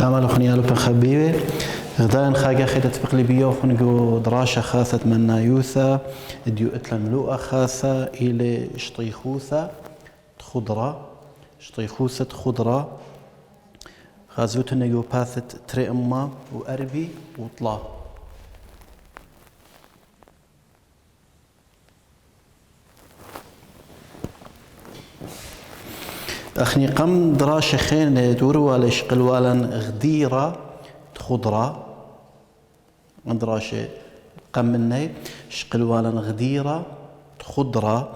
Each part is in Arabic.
شامل خنيالو بخبيبه غدان خاجة خيدت بقلبية وخنقو دراشة خاثت من نايوثة ديو اتلا ملوءة خاثة إلى شطيخوثة خضرة شطيخوثة خضرة غازوت نيو باثت تري أما وأربي وطلا أخني قم دراشة خين دوروا على شقلوالا غديرة خضرة دراشة قم مني شقلوالا غديرة خضرة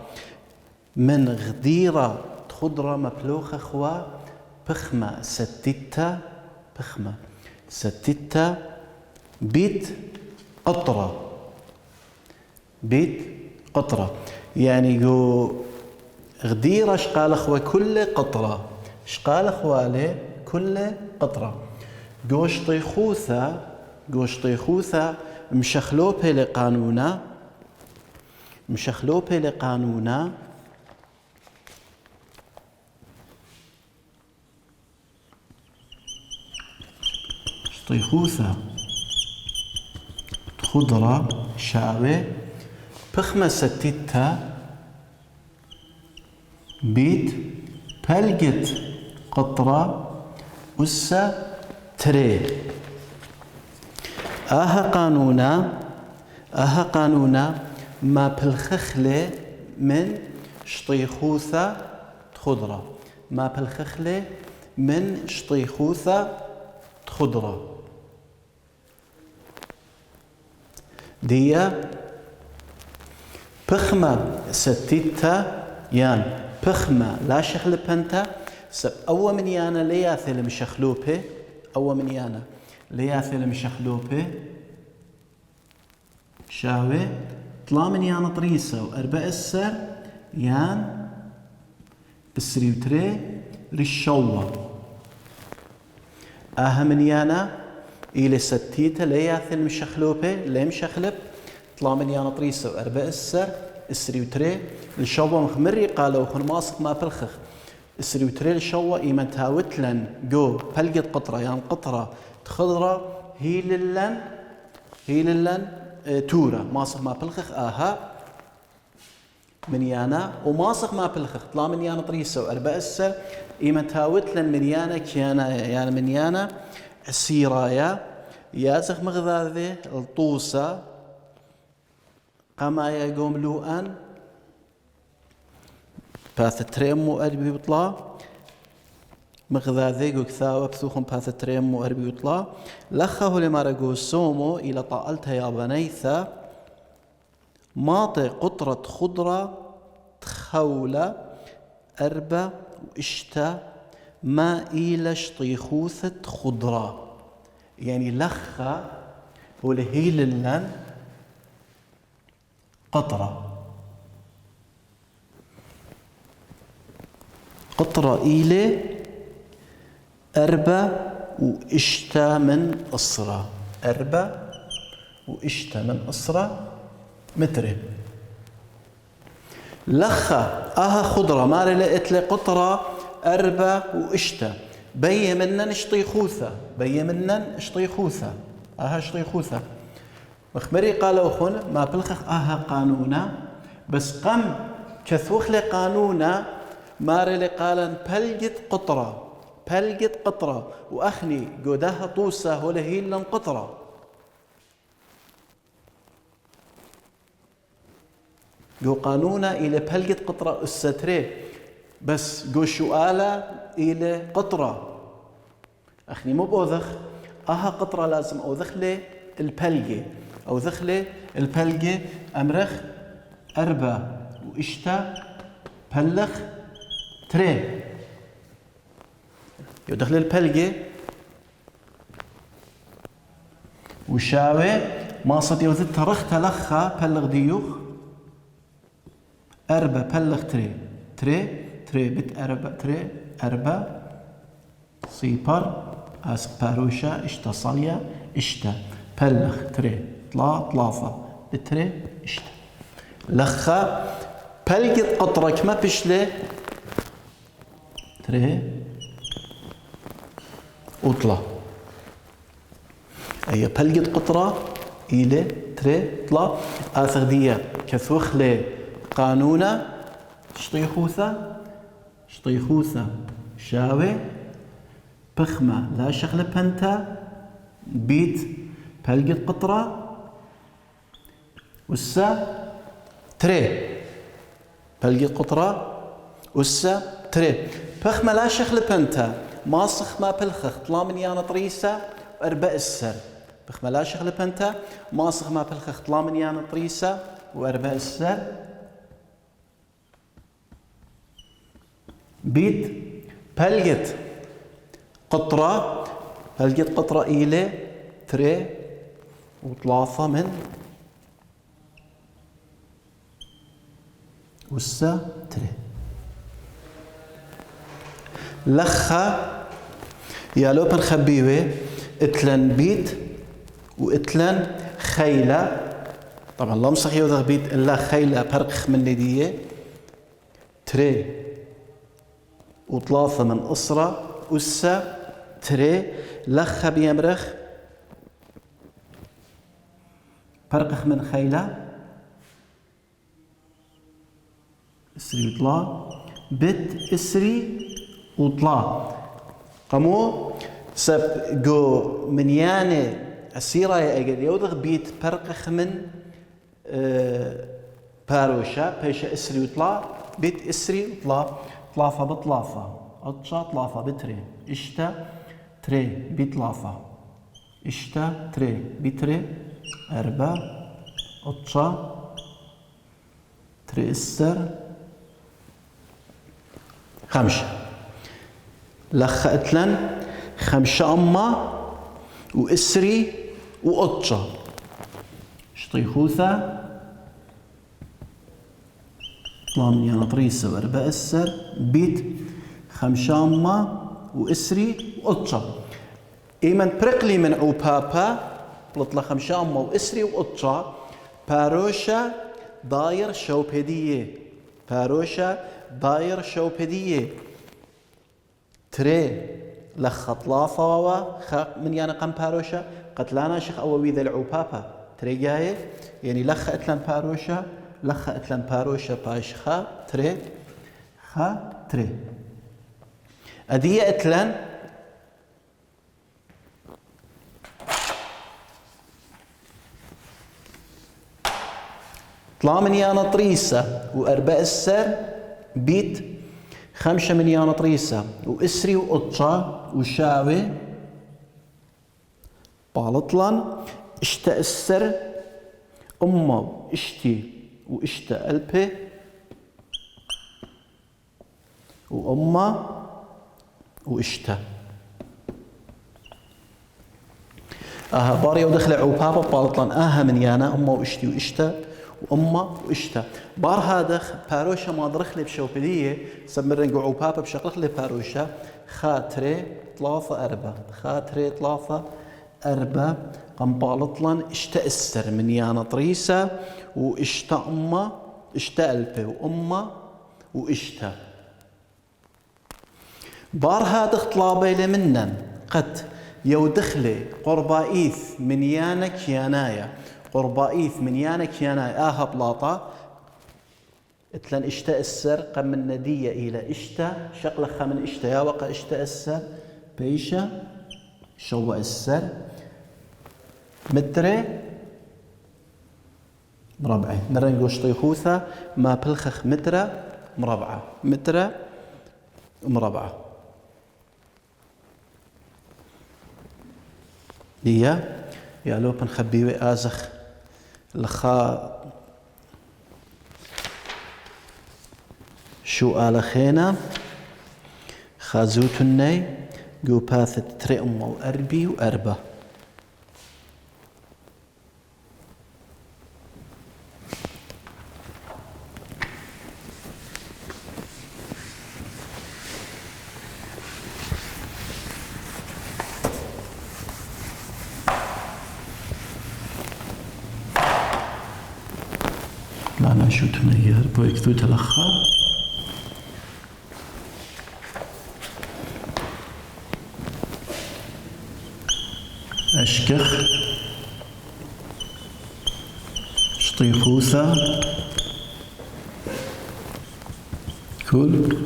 من غديرة خضرة مبلوخة خوا بخمة ستتة بخمة ستتة بيت قطرة بيت قطرة يعني جو غديرة شقال خوا كل قطرة شقال خوالي كل قطرة جوش طيخوثة مشخلوبة لقانونا مشخلوبة لقانونا طيخوثة خضرة شاوي بخمة ستتة بيت بلقت قطرة أسا تري آها قانونا ما بالخخلة من شطيخوثة خضرة ما بالخخلة من شطيخوثة خضرة دي بخمة ستيتا يان بخمة لا شخل بنتا سب أول من يانا لياثل مشخلوبه أول من يانا لياثل مشخلوبه شاوي طلا من يانا طريسة وأربع السر يان بسريوتري رشوة أهم من يانا إلى ستيتا لياثل مشخلوبه ليه مشخلب طلا من يانا طريسة وأربع السر السريوتري الشوة مخمري قالوا خن ماسك ما بالخخ السريوتري الشوة إيمان تاوتلن جو بلقت قطرة يعني قطرة خضرة هي للن تورة ماسك ما بالخخ آها من يانا وماسك ما بالخخ طلا من يانا طريسة وأربع السر إيمان تاوتلن من يانا كيانا يعني من يانا السيرايا يازخ مغذاذي الطوسة قما يقوم لوان باث تريمو أربي بطلا مغذاذي كثاوة بثوخم باث تريمو أربي بطلا لخه لما رقو سومو إلى طالتها يا بنيثة ماطي قطرة خضرة تخولة أربة وإشتا ما إلى شطيخوثة خضرة يعني لخة ولهيل اللن قطرة إلى أربع وإشتا من أسرة أربع وإشتا من أسرة متر لخة آها خضرة ماري لقيت قطرة أربع وإشتا بي منن شطيخوثة آها شطيخوثة مخمري قالوا خن ما بلخخ آها قانونا بس قم كثوخ لقانونا ماري لقالن بلقت قطرة وأخني قداها طوسة ولهيلن قطرة جو قانونا إلى بلقت قطرة الستري بس جو شؤالة إلى قطرة أخني مو بوذخ آها قطرة لازم أوذخ لي البلقة أو ذخلة البلقة أمرخ أربع وإشتا بلخ تري يدخل البلقة وشاوي ما صد يوذد ترخ تلخة بلغ ديوخ أربع بلغ تري بت أربع تري أربع صيبر أسق باروشا إشتا صاليا إشتا بلغ تري طلافة بتري إشتا لخا بلقت قطرك ما بشلي تري وطلع أي بلقت قطرة إلى تري طلا آثر ديا كثوخ لي قانونا شطيخوثة شاوي بخمة لا شغلة بنتا بيت بلقت قطرة وسا تري بلقت قطرة وسا تري بخمة لا شغلة بنتا ماسخ ما بلخخ طلا من يانا طريسة وأربع السر بخمة لا شغلة بنتا ماسخ ما بلخخ طلا من يانا طريسة وأربع السر بيت بلقت قطرة إلى تري وثلاثة من وسا تري لخا يا لو بنخبيوه اتلن بيت واتلن خيلة طبعا لا مصحي وذا بيت إلا خيلة برقخ من ندية تري وثلاثة من أسرة وسا تري لخ بيمرخ برقخ من خيلة اسري وطلا بت اسري وطلا قمو سب جو من ياني السيرة يا يوضغ بيت برقخ من باروشا بيش اسري وطلا بيت اسري وطلا طلافة بطلافة أطشا طلافة بتري إشتا تري بطلافة إشتا تري بتري أربع أطشا تري السر خمسة لخ اتلن خمسة أما وإسري وأطشا شطيخوثة طلام يانا طريسة وأربع السر بيت خمسة أما وإسري وأطشا إيمن برقلي من عوبابا بلطلة خمسة أما وإسري وأطشا باروشا داير شوبيدية تري لخ طلافة من يانا قم باروشا قتلانا شيخ أووي ذا العوبابا تري جاي يعني لخ اتلان باروشا لخ اتلان باروشا باش خا تري أدية اتلان طلا من يانا طريسة وأربع السر بيت خمسة من يانا طريسة وإسري وأطشا وشاوي بالطلان اشتا السر أما واشتي واشتا ألبي وأما واشتا باري ودخل عوبابا بالطلان من يانا أما واشتي واشتا وأما وإشتا بار هذا باروشا ما درخلي بشوبلية سمرنجو عوبابا بشقلخلي باروشا خاطري ثلاثة أربعة قم بالطلان اشتا السر من يانا طريسة واشتا أما اشتا ألبي وأما وإشتا بار هذا طلابي لمنن قد يودخلي قربائيث من يانا كيانايا قربائيث من يانا كيانا بلاطة اتلن اشتا السر قم من ندية إلى اشتا شقلخة من اشتا يا وقع اشتا السر بيشا شوى السر متري مربعة نرنقو شطيخوثة ما بلخخ مترة مربعة ليا يا لو بنخبيوي آزخ لخا شو آل خينا خازوتني جو باثة تري أمه وأربي وأربة لا شو تنير بويكتو تلخا أشكخ شطيخوثة كل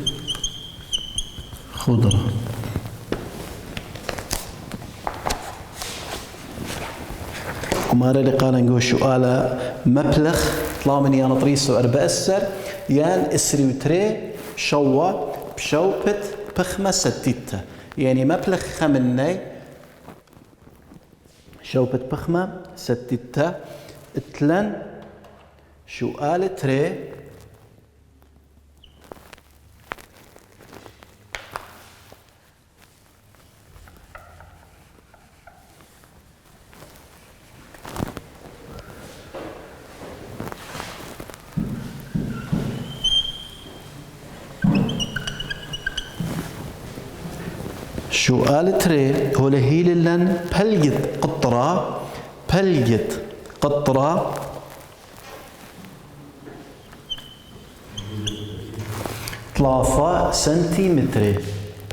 خضرة. ومارا اللي قال نقول سؤال مبلغ طلع من يان طريسو أربع السر يان اسري وتري شوا بشوبت بخمة ستيتا يعني مبلغ خمني شوبت بخمة ستيتا اتلن سؤال تري سؤال تري هو لهيل لن بلجت قطرة ثلاثة سنتيمتر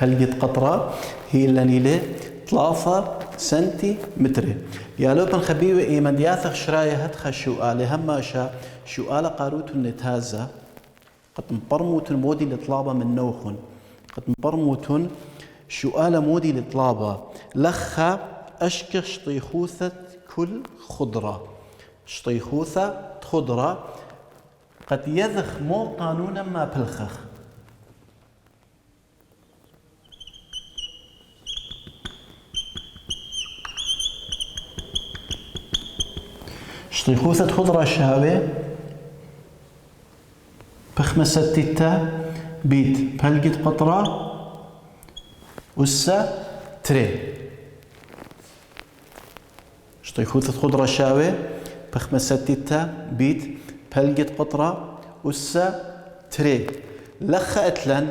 بلجت قطرة هي لن 3 سنتيمتر يا لو بنخبيو إيمان دياثخ شراية هتخ سؤال هماشا سؤال قاروت النتازة قد مبرموتن مودي لطلابة من نوخن قد مبرموتن سؤال مودي لطلابة لخا أشكر شطيخوثة كل خضرة شطيخوثة خضرة قد يذخ مو قانونا ما بلخخ شطيخوثة خضرة شهوة بخمسة تيتا بيت بلقت قطرة وسا تري شطيخوثة خضرة شاوي بخمسة تيتا بيت بلقت قطرة وسا تري لخا اتلن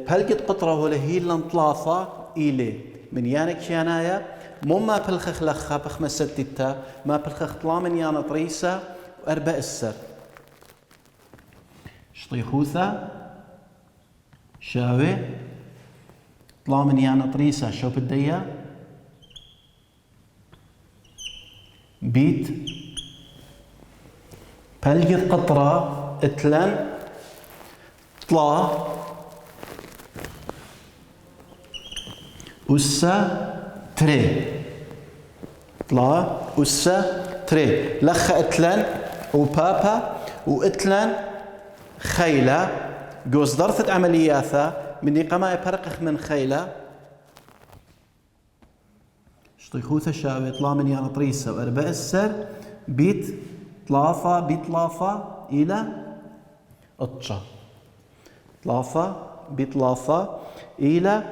بلقت قطرة ولا هي لن ثلاثة إلي من يانك يانايا مو ما بلخخ لخا بخمسة تيتا ما بلخخ طلا من يانا طريسة وأربع السر شطيخوثة شاوي طلع من يانا طريسة شو بديا بيت بلقت قطرة اتلن طلع وسا تري طلع وسا تري لخا اتلن وبابا واتلن خيلة جوز درثت عملياثا من قما يبرقخ من خيلة شطيخوثة شاوي طلع من يانا طريسة وأربع السر بيت طلافة إلى أطشا طلافة إلى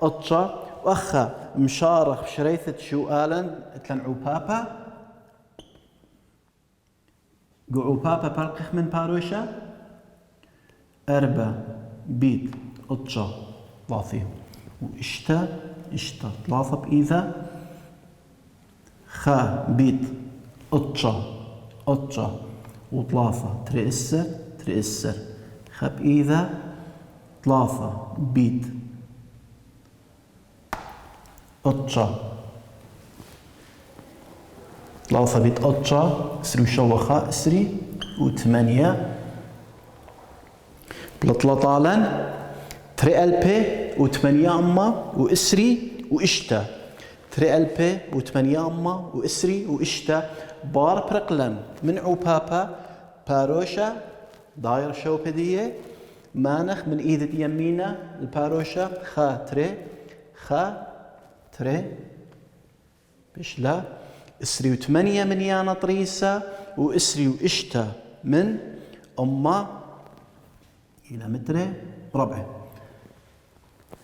أطشا وأخا مشارخ بشريثة شؤالا اتلنعو بابا قعو بابا برقخ من باروشا أربع بيت أطشا طلافي وإشتا طلافة بإذا خا بيت أطشا وطلافة ترئسر خا بإذا طلافة بيت أطشا طلافة بيت أطشا اسري وشوخا اسري وثمانية بلطلطالا تري ألبي وثمانية أما وإسري وإشتا تري ألبي وثمانية أما وإسري وإشتا بار برقلن من عوبابا باروشا داير شوبدية مانخ من إيدة يمينة الباروشا خا تري بشلا إسري وثمانية من يانا طريسة وإسري وإشتا من أما إلى متر ربع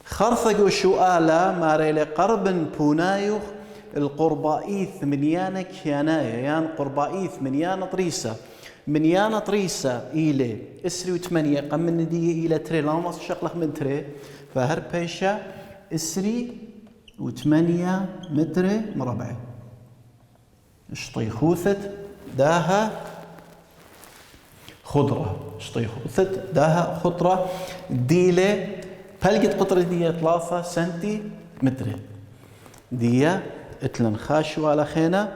خرثق وشؤالة ماريلي قرب بونايوخ القربائيث من يانا كيانايا يان قربائيث من يانا طريسة إلي إسري وثمانية قم من ندية إلى تري لا نص شقلق من تري فهر بيشا إسري وثمانية متر مربع شطيخوثة داها خضرة شطيخوثة داها خضرة ديلة بلقت قطرة دي 3 سنتيمتر دي اتلن خاشو على خينا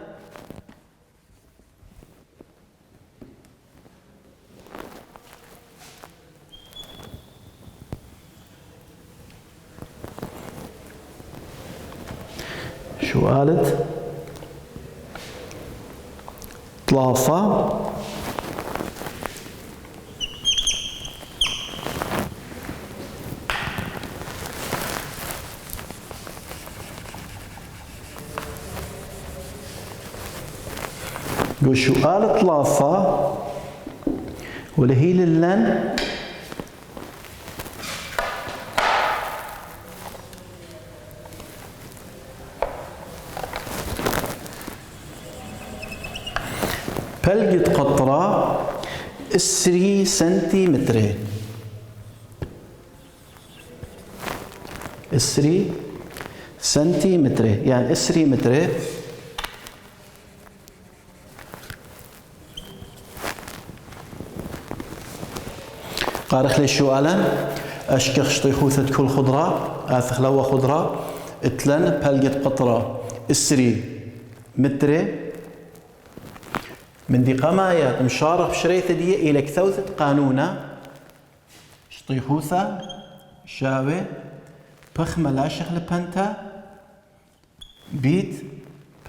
شو قالت طلافة شو قالت طلافة ولهي للن بلقت قطرة 3 سنتيمتر 3 سنتيمتر يعني 3 متر قارخ لي شو قالن اشكخ شطيخوثة كل خضرة اثخلوة خضرة اتلن بلقت قطرة 3 متر من دي قمايا مشارف شريثة دي إلى كثوثة قانونة شطيخوثة شاوي بخمة لا شغل بنتا بيت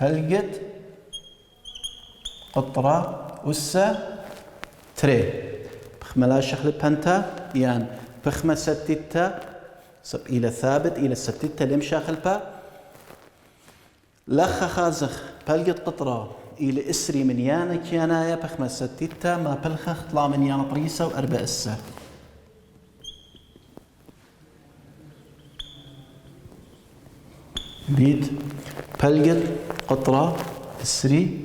بلقت قطرة أسة تري بخمة لا شغل بنتا يعني بخمة ستة سب إلى ثابت إلى ستة لم شاخل با لخ خازخ بلقت قطرة إلى إسري من يانا كيانايا بخمة ستة ما بلخخ طلع من يانا طريسة وأربع السا بيت بلقت قطرة إسري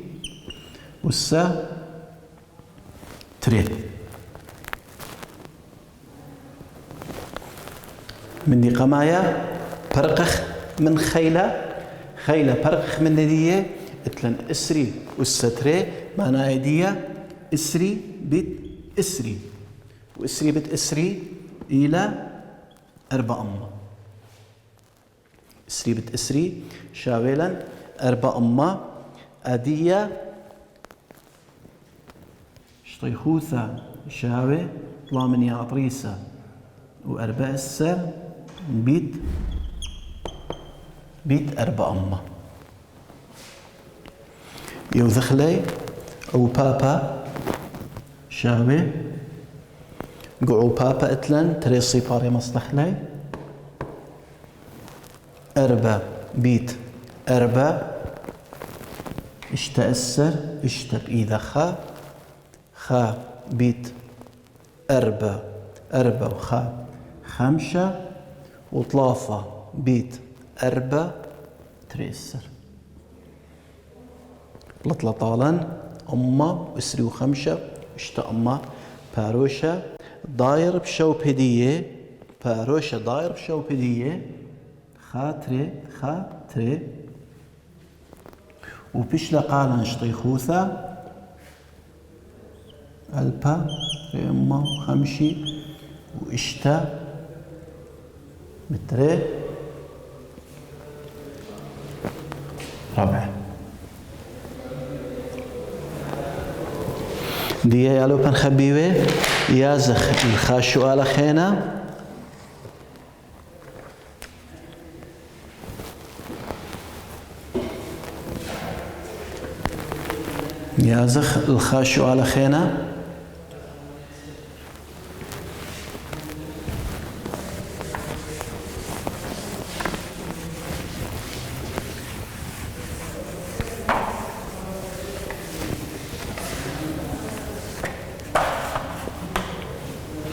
والسا تريد من دي قمايا برقخ من خيلة برقخ من ندية اتلن اسري والستري معناها ايديا اسري بيت اسري واسري بيت اسري الى 4 أمة اسري بيت اسري شاويلا 4 أمة اديا شطيخوثة شاوي طلع من يعطريسة وأربع السر بيت 4 أمة يوذخلي أو بابا شاوي قعو بابا اتلن تريصي باري مصلحلي 4 بيت 4 اشتأسر اشتب إذا خا بيت 4 وخا 5 وطلافة بيت 4 تريسر لطلطالن أمة وإسري وخمسة اشتا أمة باروشة داير بشوب هدية باروشة داير بشوب هدية خاتري وبيش لقالن شطيخوثة ألبا أمة وخمشي واشتا متري ربع ديا يالو بن خبيبه يازخ الخاشو على خينا يازخ الخاشو على خينا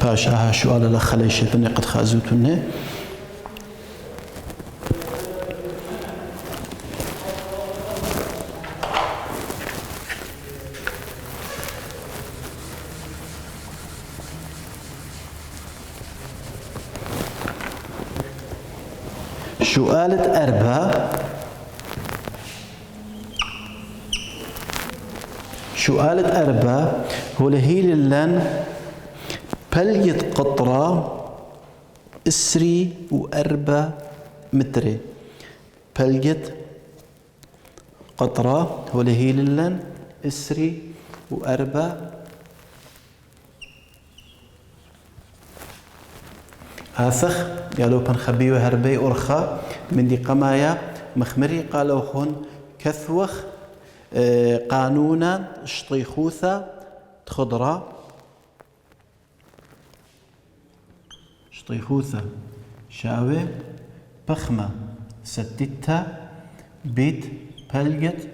باشا شو قال لك خليش الدنيا قد خازوتني شو قالت 4 شو قالت 4 هو لهيل اللن بلقت قطرة 3 و4 متر بلقت قطرة هولي هيللن اسري وأربع آثخ يالو بنخبيو هربي أرخا من دي قمايا مخمري قالوا خون كثوخ قانونا شطيخوثة خضرة شطيخوثة شاوي بخمة ستتة بيت بلجت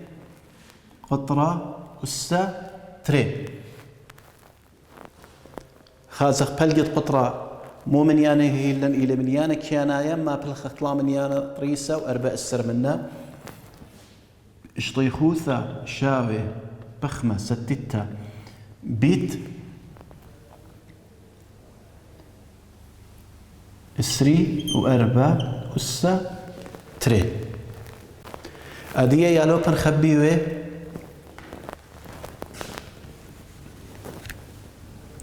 قطرة أسة تري خازخ بلجت قطرة مو من يانا هيلن إلى من يانا كيانايا ما بلخ اطلع من يانا طريسة وأربع السر منا شطيخوثة شاوي بخمة ستتة بيت اسري وأربع أسة تري أدية يالو بنخبيوه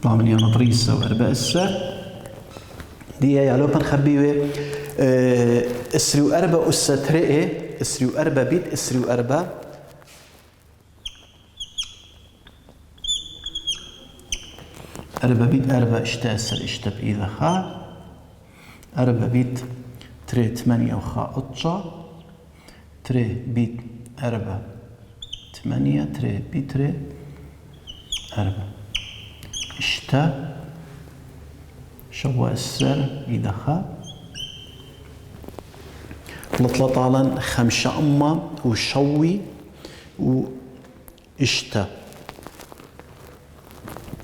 طلع من يانا طريسة وأربع أسة دية يالو بنخبيوه اسري وأربع أسة تري اسري وأربع بيت اسري وأربع أربع بيت أربع اشتا أسر اشتا بإذا خا أربع بيت تري 8 وخا أطشا تري بيت أربع 8 تري بيت تري أربع اشتا شوا السر إذا خا لطلطالا 5 أما وشوي واشتا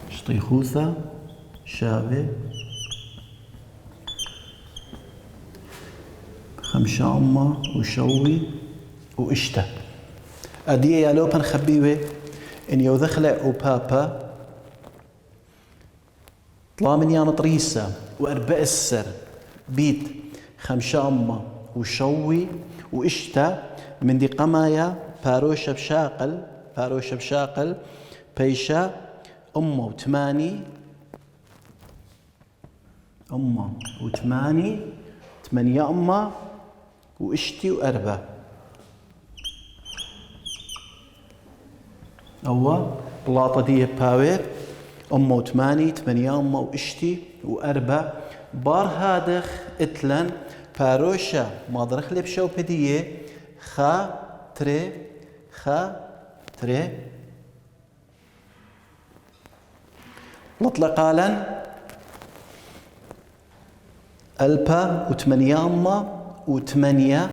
شطيخوثة شابه 5 أما وشوي واشتا أدية يالو بنخبيوه إن يوذخلع وبابا طلع من يانا طريسة وأربع السر بيت 5 أما وشوي واشتا من دي قمايا باروشة بشاقل بيشا أمه وثماني أمه وثماني 8 أمه واشتي وأربع أوا بلاطة دي باوير أمه وثماني 8 أمه واشتي وأربع بار هادخ اتلن باروشة ما ضرخلي بشو بديه خا تري لطلقالا ألبا وثمانية أما وثمانية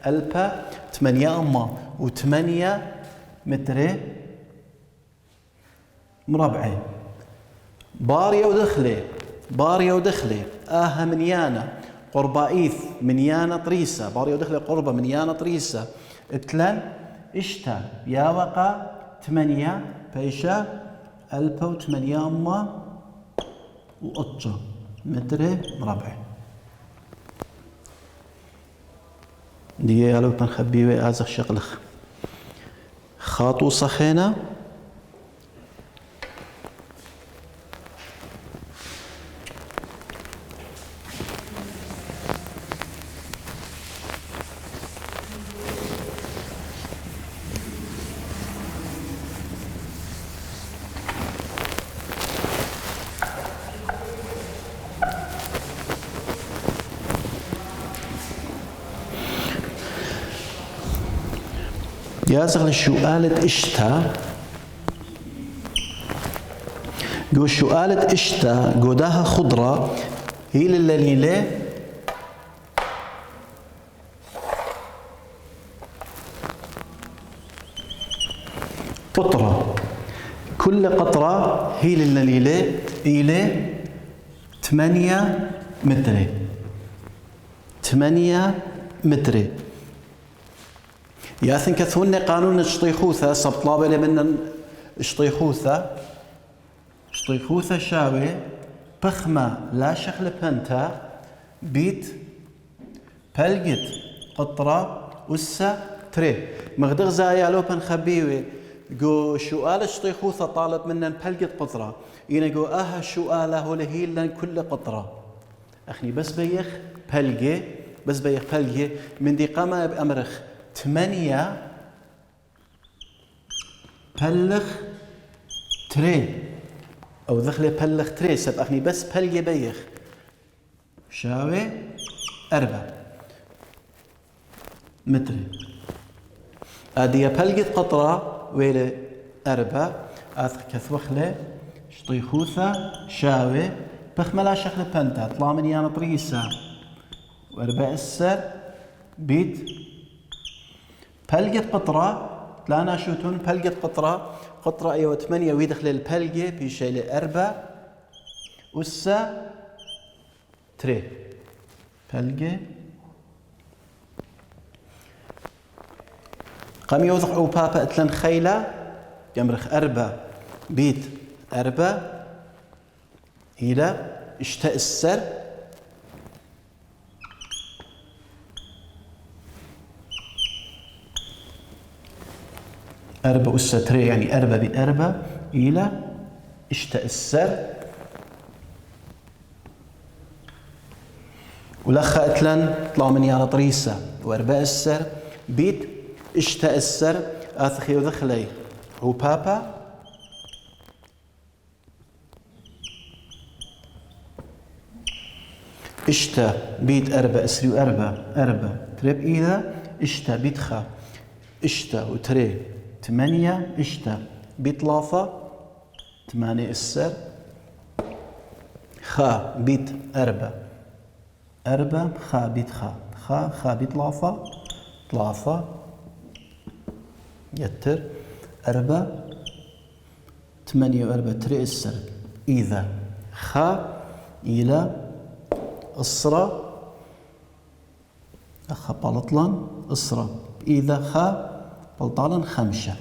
ألبا 8 أما و8 متر مربعي باريا ودخلي منيانا قربائيث منيانا طريسة باريا ودخلي قربة منيانا طريسة اتلن اشتا يا وقا 8 بيشا 1800 أما وقطة متر مربع دي يالو بنخبيه ازخ شغلخ خاطو صخينا يازغل شؤالة اشتا جو شؤالة اشتا قوداها خضرة هي للليلة قطرة كل قطرة هي للليلة إلى 8 متر 8 متر ياثن كثوني قانون الشطيخوثة سبطلابة لمن شطيخوثة شاوي بخمة لا شخل بنتا بيت بلقت قطرة وسا تري مغدغ زايالو بنخبيوي جو سؤال شطيخوثة طالب منا بلقت قطرة ينا جو سؤاله هو هي لن كل قطرة أخني بس بيخ بلقي من دي قامة بأمرخ 8 بلخ تري أو ذخلي بلخ تري سبقني بس بلجي بيخ شاوي 4 متري أدي بلجت قطرة ويلي 4 أثق كثوخلي شطيخوثة شاوي بخملا شخل بنتا طلع من يانا طريسة واربع السر بيت بلقت قطرة تلانا شوتون بلقت قطرة ايوه 8 ويدخل البلقة بيشي لي 4 وسا تري بلقة قام يوضح او بابا اتلن خيلة يمرخ 4 بيت 4 إلى اشتاء السر أربع أس تري يعني 4 بيت 4 إلى اشتاء السر ولخا اتلن طلع من يانا طريسة واربع السر بيت اشتاء السر آثخي وذخلي هو بابا اشتا بيت 4 اسري و4 تري بإيذا اشتا بيت خا اشتا وتري 8 اشتا بيت لافا 8 السر خا بيت 4 خا بيت خا بيت لافا يتر 4 8 و4 تري السر إذا خا إلى الصرا أخا بلطلان الصرا إذا خا بلطالن 5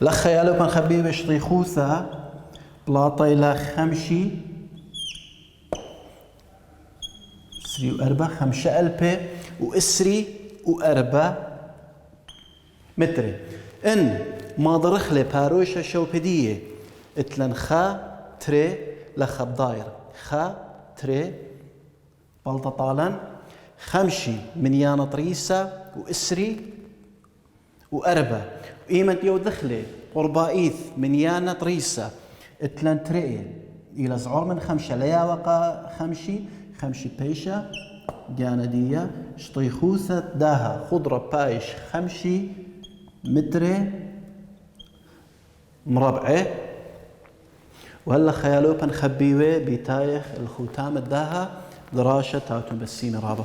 لخا يالو كان خبي بشطي خوثا بلاطا إلى 5 سري و4 5 ألبي وإسري و4 متري إن ما ضرخلي باروشة شوبدية اتلن خا تري لخا بداير خا تري بلطة طالن 5 من يانا طريسة وإسري و4 وإيمن يو دخلي قربائيث من يانا طريسة اتلن تري إلى زعور من 5 ليا وقا 5 بيشة جانا ديا شطيخوثة داها خضرة بايش 5 متري مربعه وهلا خيالو بنخبيوه بتايخ الختام الداها دراشة تاوتون بسيمي رابا